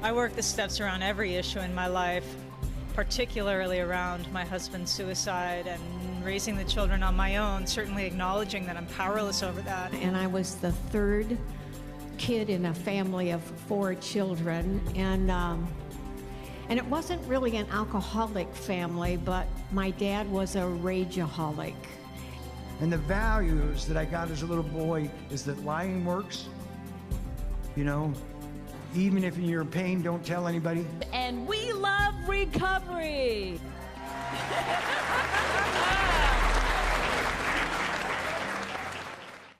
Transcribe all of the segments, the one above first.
I work the steps around every issue in my life, particularly around my husband's suicide and raising the children on my own, certainly acknowledging that I'm powerless over that. And I was the third kid in a family of 4 children, and it wasn't really an alcoholic family, but my dad was a rageaholic. And the values that I got as a little boy is that lying works, you know, even if you're in pain, don't tell anybody. And we love recovery.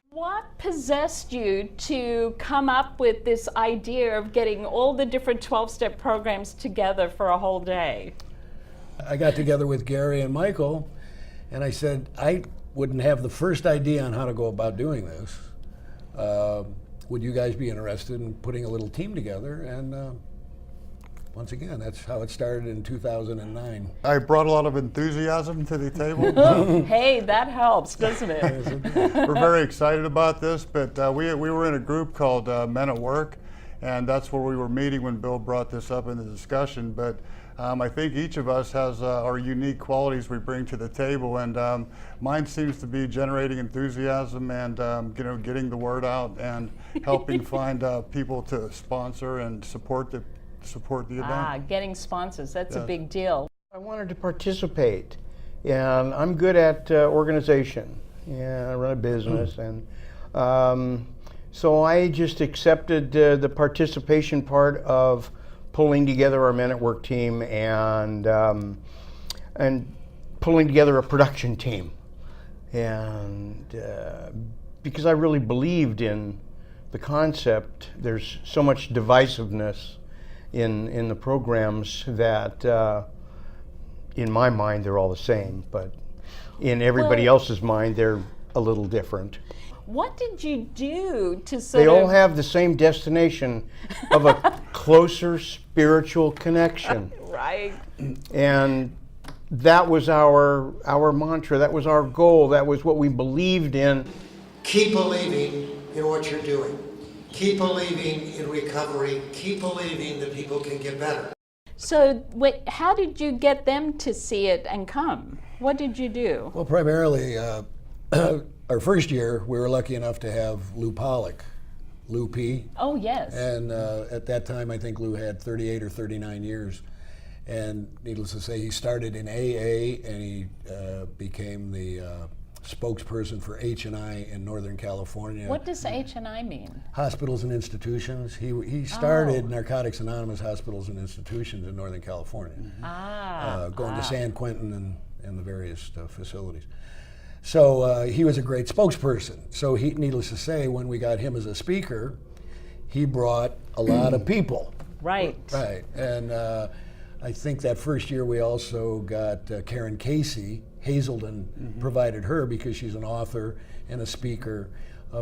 What possessed you to come up with this idea of getting all the different 12-step programs together for a whole day? I got together with Gary and Michael, and I said, I wouldn't have the first idea on how to go about doing this. Would you guys be interested in putting a little team together? And once again, that's how it started in 2009. I brought a lot of enthusiasm to the table. Hey, that helps, doesn't it? We're very excited about this, but we were in a group called Men at Work, and that's where we were meeting when Bill brought this up in the discussion. But I think each of us has our unique qualities we bring to the table, and mine seems to be generating enthusiasm and getting the word out and helping find people to sponsor and support the event. Getting sponsors, that's a big deal. I wanted to participate, and I'm good at organization. Yeah, I run a business, and so I just accepted the participation part of pulling together our Men at Work team and pulling together a production team, and because I really believed in the concept. There's so much divisiveness in the programs that in my mind they're all the same, but in everybody else's mind they're a little different. What did you do to They all have the same destination of a closer spiritual connection. Right. And that was our mantra, that was our goal, that was what we believed in. Keep believing in what you're doing. Keep believing in recovery. Keep believing that people can get better. So how did you get them to see it and come? What did you do? Well, primarily, our first year, we were lucky enough to have Lou Pollock, Lou P. Oh, yes. And at that time, I think Lou had 38 or 39 years. And needless to say, he started in AA, and he became the spokesperson for H&I in Northern California. What does H&I mean? Hospitals and institutions. He started Narcotics Anonymous Hospitals and Institutions in Northern California. Going to San Quentin and the various facilities. So he was a great spokesperson. So needless to say, when we got him as a speaker, he brought a lot of people. Right. Right. And I think that first year we also got Karen Casey. Hazelden provided her because she's an author and a speaker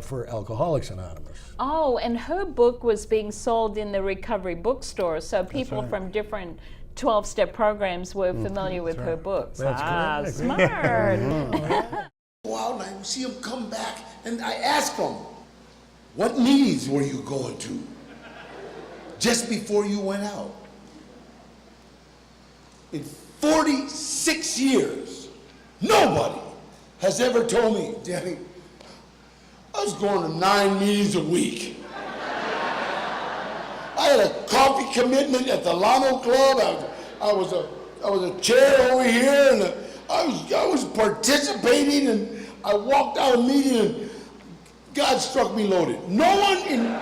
for Alcoholics Anonymous. Oh, and her book was being sold in the recovery bookstore, so people from different 12-step programs were familiar with her books. That's correct. Smart. Go out and I see him come back, and I ask him, what meetings were you going to just before you went out? In 46 years, nobody has ever told me, Danny, I was going to 9 meetings a week. I had a coffee commitment at the Llano Club. I was a chair over here, and I was participating, and I walked out of a meeting, and God struck me loaded. No one in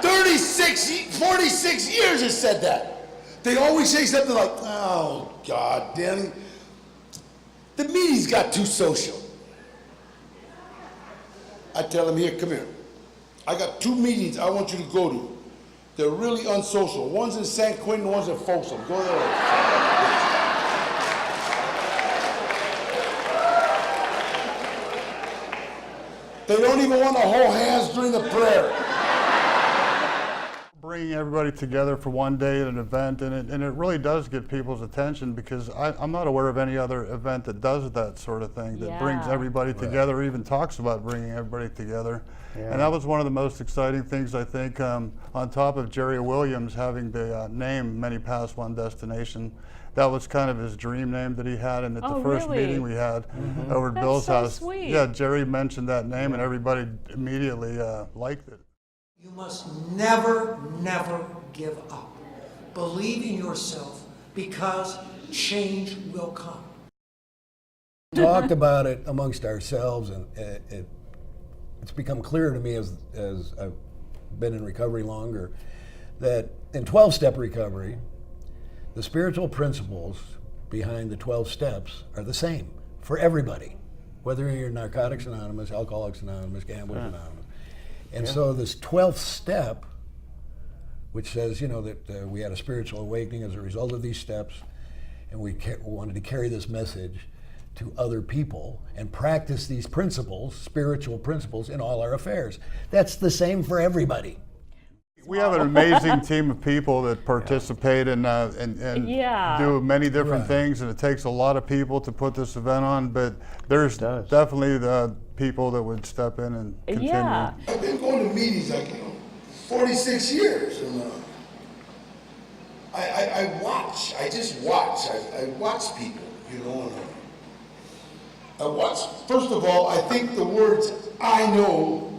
46 years has said that. They always say something like, oh, God, Danny, the meetings got too social. I tell them, here, come here. I got 2 meetings I want you to go to. They're really unsocial. One's in San Quentin, one's in Folsom. Go there. They don't even want to hold hands during the prayer. bringing everybody together for one day at an event, and it really does get people's attention, because I'm not aware of any other event that does that sort of thing, that brings everybody together, or even talks about bringing everybody together. Yeah. And that was one of the most exciting things, I think, on top of Jerry Williams having the name Many Paths, One Destination. That was kind of his dream name that he had, and at the first meeting we had over at Bill's house, sweet. Yeah, Jerry mentioned that name, and everybody immediately liked it. You must never, never give up. Believe in yourself, because change will come. Talked about it amongst ourselves, and it's become clear to me as I've been in recovery longer, that in 12-step recovery, the spiritual principles behind the 12 steps are the same for everybody, whether you're Narcotics Anonymous, Alcoholics Anonymous, Gamblers Anonymous. And so this 12th step, which says, you know, that we had a spiritual awakening as a result of these steps, and we wanted to carry this message to other people and practice these principles, spiritual principles, in all our affairs. That's the same for everybody. We have an amazing team of people that participate and do many different things, and it takes a lot of people to put this event on, but there's definitely the people that would step in and continue. I've been going to meetings like 46 years, and I watch. I just watch. I watch people, you know. And I watch. First of all, I think the words "I know"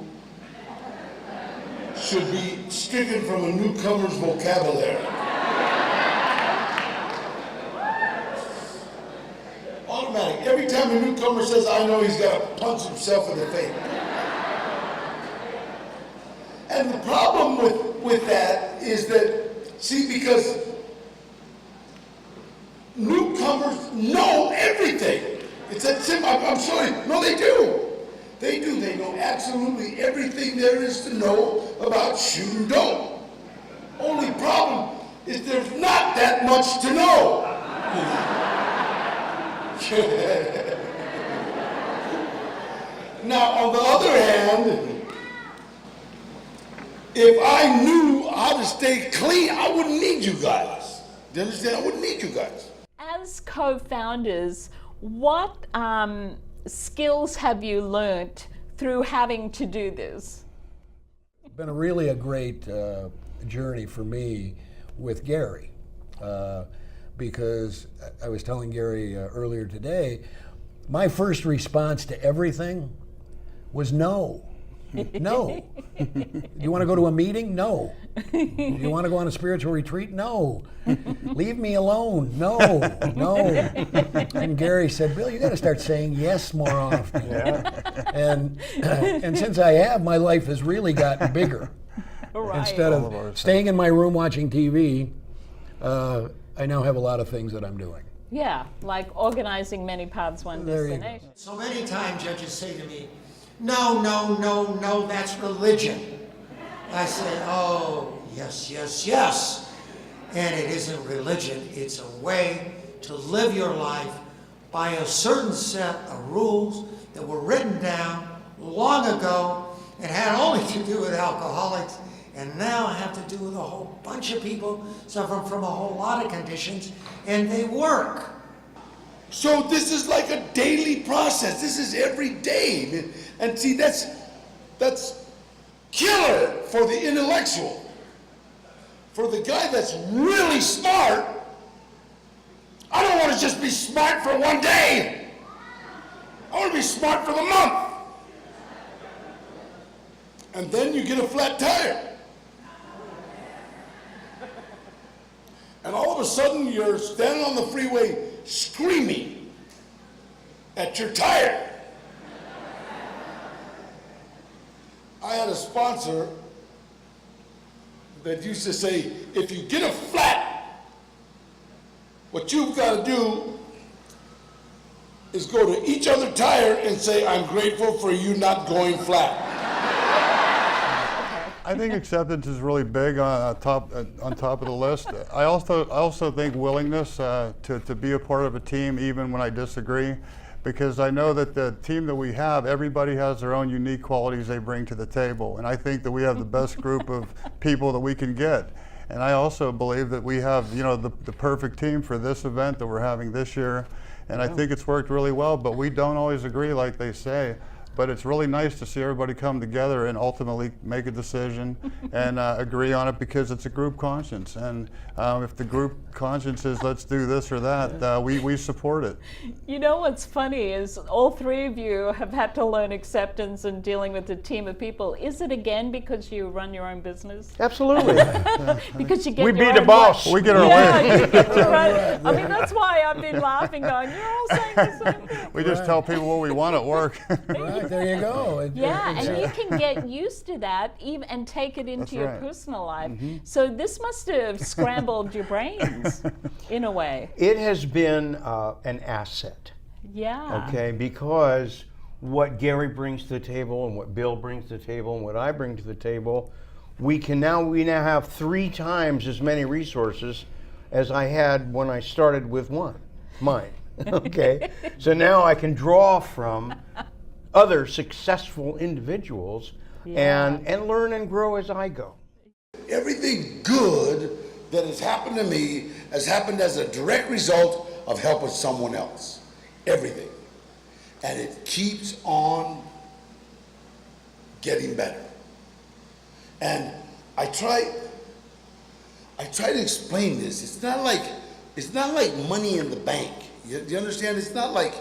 should be stricken from a newcomer's vocabulary. Automatic. Every time a newcomer says "I know," he's got to punch himself in the face. And the problem with that is that, see, because newcomers know everything. It's that simple. I'm sorry. No, they do. They do. They know absolutely everything there is to know about shoot and dope. Only problem is there's not that much to know. Now, on the other hand, if I knew how to stay clean, I wouldn't need you guys. Do you understand? I wouldn't need you guys. As co-founders, what skills have you learnt through having to do this? It's been a great journey for me with Gary, because I was telling Gary earlier today, my first response to everything was no. No. Do you want to go to a meeting? No. Do you want to go on a spiritual retreat? No. Leave me alone. No. No. And Gary said, Bill, you got to start saying yes more often. Yeah. And since I have, my life has really gotten bigger. Right. Instead of staying in my room watching TV, I now have a lot of things that I'm doing. Yeah, like organizing Many Paths, One Destination. So many times judges say to me, no, no, no, no, that's religion. I say, oh, yes, yes, yes. And it isn't religion, it's a way to live your life by a certain set of rules that were written down long ago and had only to do with alcoholics, and now have to do with a whole bunch of people suffering from a whole lot of conditions, and they work. So this is like a daily process. This is every day. And see, that's killer for the intellectual. For the guy that's really smart, I don't want to just be smart for one day. I want to be smart for the month. And then you get a flat tire. And all of a sudden you're standing on the freeway screaming at your tire. I had a sponsor that used to say, if you get a flat, what you've got to do is go to each other tire and say, I'm grateful for you not going flat. I think acceptance is really big on top of the list. I also think willingness to be a part of a team, even when I disagree. because I know that the team that we have, everybody has their own unique qualities they bring to the table. And I think that we have the best group of people that we can get. And I also believe that we have, you know, the perfect team for this event that we're having this year. And I think it's worked really well, but we don't always agree like they say. But it's really nice to see everybody come together and ultimately make a decision and agree on it, because it's a group conscience. And if the group conscience is let's do this or that, we support it. You know what's funny is all three of you have had to learn acceptance and dealing with a team of people. Is it again because you run your own business? Absolutely. Because you get We your be the own boss. We get our Yeah, way. you get your own. I mean, that's why I've been laughing, going, you're all saying the same thing. We just tell people what we want at work. Right, there you go. Yeah, and you can get used to that even and take it into That's your right. personal life. So this must have scrambled your brains in a way. It has been an asset, Yeah. okay, because what Gary brings to the table and what Bill brings to the table and what I bring to the table, we now have 3 times as many resources as I had when I started with mine. Okay, so now I can draw from other successful individuals and learn and grow as I go. Everything good that has happened to me has happened as a direct result of helping someone else. Everything. And it keeps on getting better. And I try to explain this. It's not like money in the bank. You understand? It's not like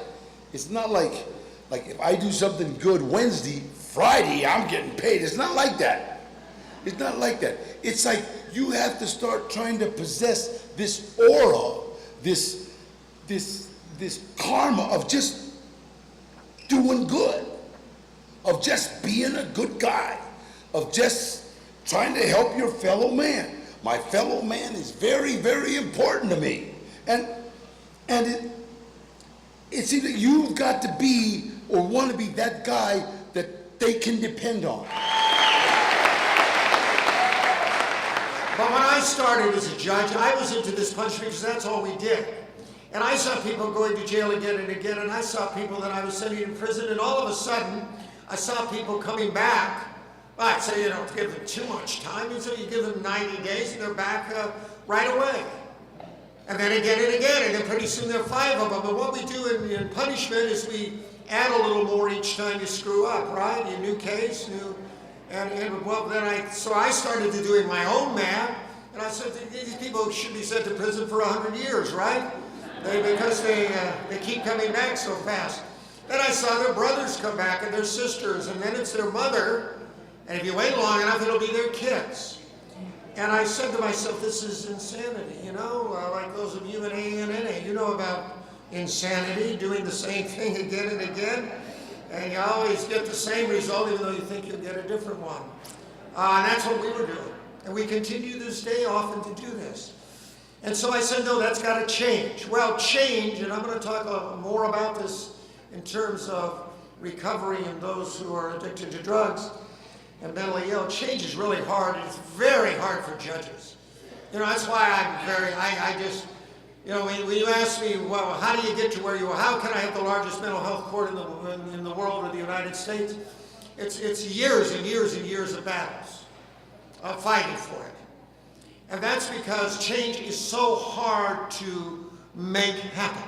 if I do something good Wednesday, Friday I'm getting paid. It's not like that. It's not like that. It's like you have to start trying to possess this aura, this karma of just doing good, of just being a good guy, of just trying to help your fellow man. My fellow man is very, very important to me. And it's either you've got to be or want to be that guy that they can depend on. But when I started as a judge, I was into this punishment because that's all we did. And I saw people going to jail again and again, and I saw people that I was sending to prison, and all of a sudden, I saw people coming back. I'd say you don't give them too much time, and so you give them 90 days, and they're back right away. And then again and again, and then pretty soon there are 5 of them. But what we do in punishment is we add a little more each time you screw up, right? A new case, well, then so I started to doing my own math, and I said these people should be sent to prison for 100 years, right? Because they keep coming back so fast. Then I saw their brothers come back and their sisters, and then it's their mother, and if you wait long enough, it'll be their kids. And I said to myself, this is insanity, you know, like those of you in ANNA, you know about insanity, doing the same thing again and again, and you always get the same result even though you think you'll get a different one. And that's what we were doing. And we continue this day often to do this. And so I said, no, that's got to change. Well, change, and I'm going to talk more about this in terms of recovery and those who are addicted to drugs and mentally ill. Change is really hard. It's very hard for judges. You know, that's why I just, you know, when you ask me, well, how do you get to where you are? How can I have the largest mental health court in the world or the United States? It's years and years and years of battles, of fighting for it. And that's because change is so hard to make happen.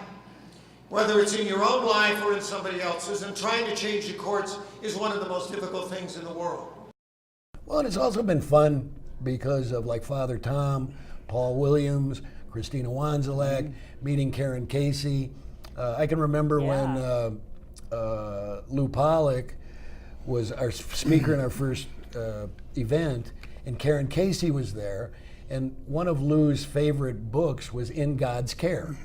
Whether it's in your own life or in somebody else's, and trying to change the courts is one of the most difficult things in the world. Well, and it's also been fun because of like Father Tom, Paul Williams, Christina Wanzelak, meeting Karen Casey. I can remember when Lou Pollack was our speaker in our first event, and Karen Casey was there, and one of Lou's favorite books was In God's Care.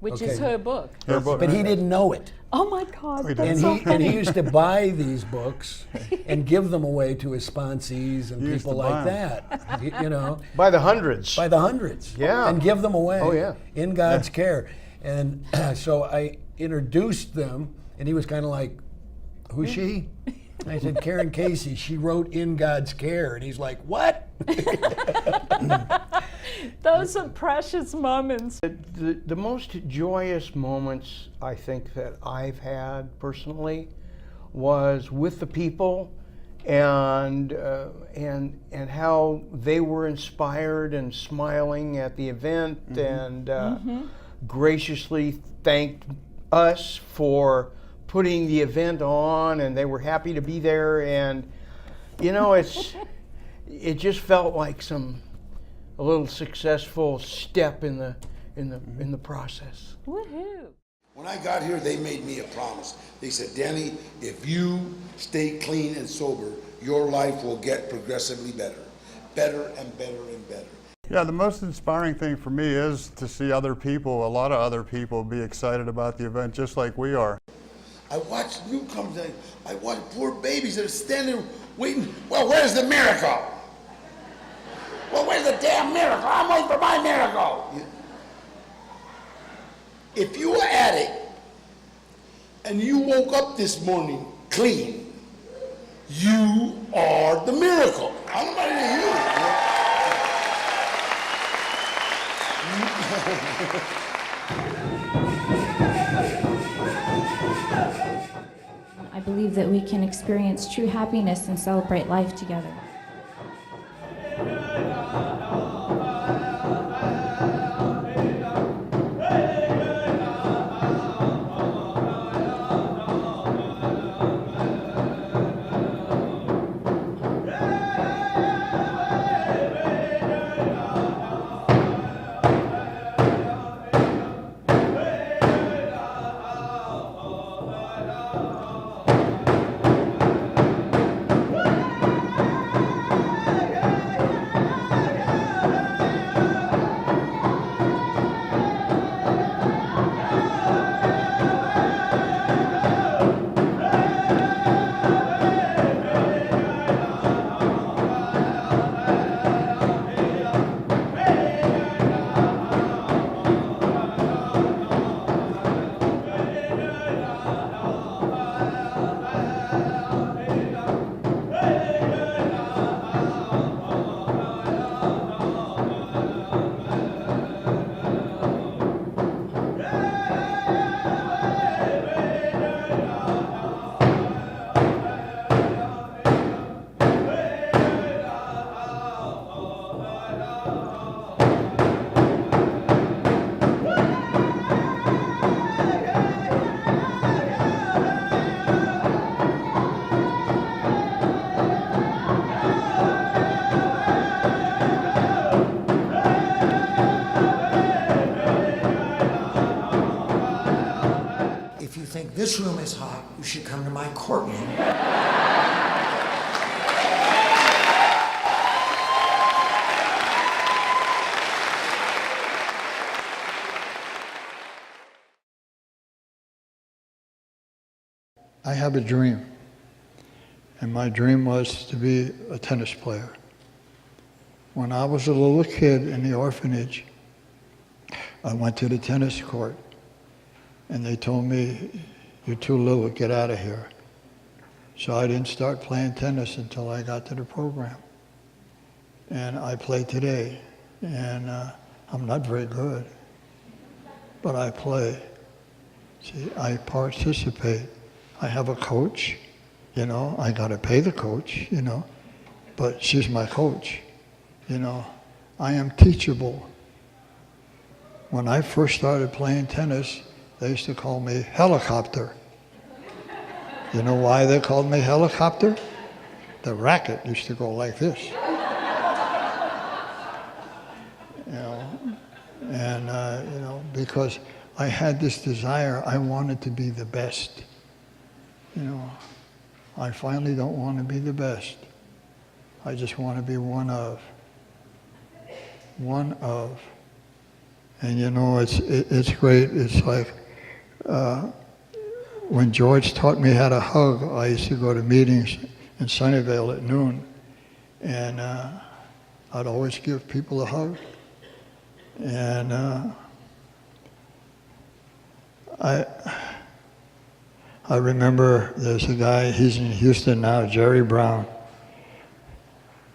Which is her book. Her book. But he didn't know it. Oh my God, that's And so he funny. used to buy these books and give them away to his sponsees and He used people to like buy that. You know, By the hundreds. by the hundreds. Yeah. And give them away. Oh, yeah. In God's care. And so I introduced them, and he was kind of like, "Who's she?" I said, "Karen Casey. She wrote In God's Care." And he's like, "What?" Those are precious moments. The most joyous moments I think that I've had personally was with the people and how they were inspired and smiling at the event and graciously thanked us for putting the event on, and they were happy to be there, and you know, it just felt like a little successful step in the process. Woohoo! When I got here, they made me a promise. They said, Danny, if you stay clean and sober, your life will get progressively better. Better and better and better. Yeah, the most inspiring thing for me is to see other people, a lot of other people, be excited about the event just like we are. I watch newcomers, I watch poor babies that are standing waiting. Well, where's the miracle? Well, where's the damn miracle? I'm waiting for my miracle. If you were an addict and you woke up this morning clean, you are the miracle. I don't know about I believe that we can experience true happiness and celebrate life together. This room is hot. You should come to my courtroom. I have a dream, and my dream was to be a tennis player. When I was a little kid in the orphanage, I went to the tennis court, and they told me, "You're too little, get out of here." So I didn't start playing tennis until I got to the program. And I play today, and I'm not very good, but I play. See, I participate. I have a coach, you know, I gotta pay the coach, you know, but she's my coach, you know. I am teachable. When I first started playing tennis, they used to call me Helicopter. You know why they called me Helicopter? The racket used to go like this. You know, and you know, because I had this desire, I wanted to be the best. You know, I finally don't want to be the best. I just want to be one of. One of. And you know, it's great. It's like when George taught me how to hug, I used to go to meetings in Sunnyvale at noon, and I'd always give people a hug. And I remember there's a guy, he's in Houston now, Jerry Brown.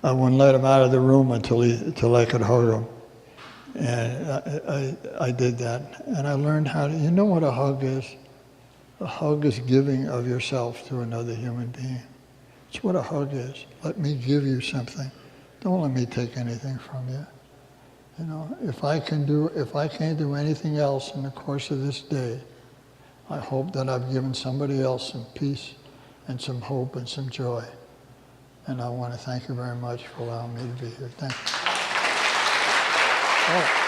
I wouldn't let him out of the room until I could hug him. And I did that. And I learned how to, you know what a hug is? A hug is giving of yourself to another human being. It's what a hug is. Let me give you something. Don't let me take anything from you. You know, if I can't do anything else in the course of this day, I hope that I've given somebody else some peace and some hope and some joy. And I want to thank you very much for allowing me to be here. Thank you. Oh.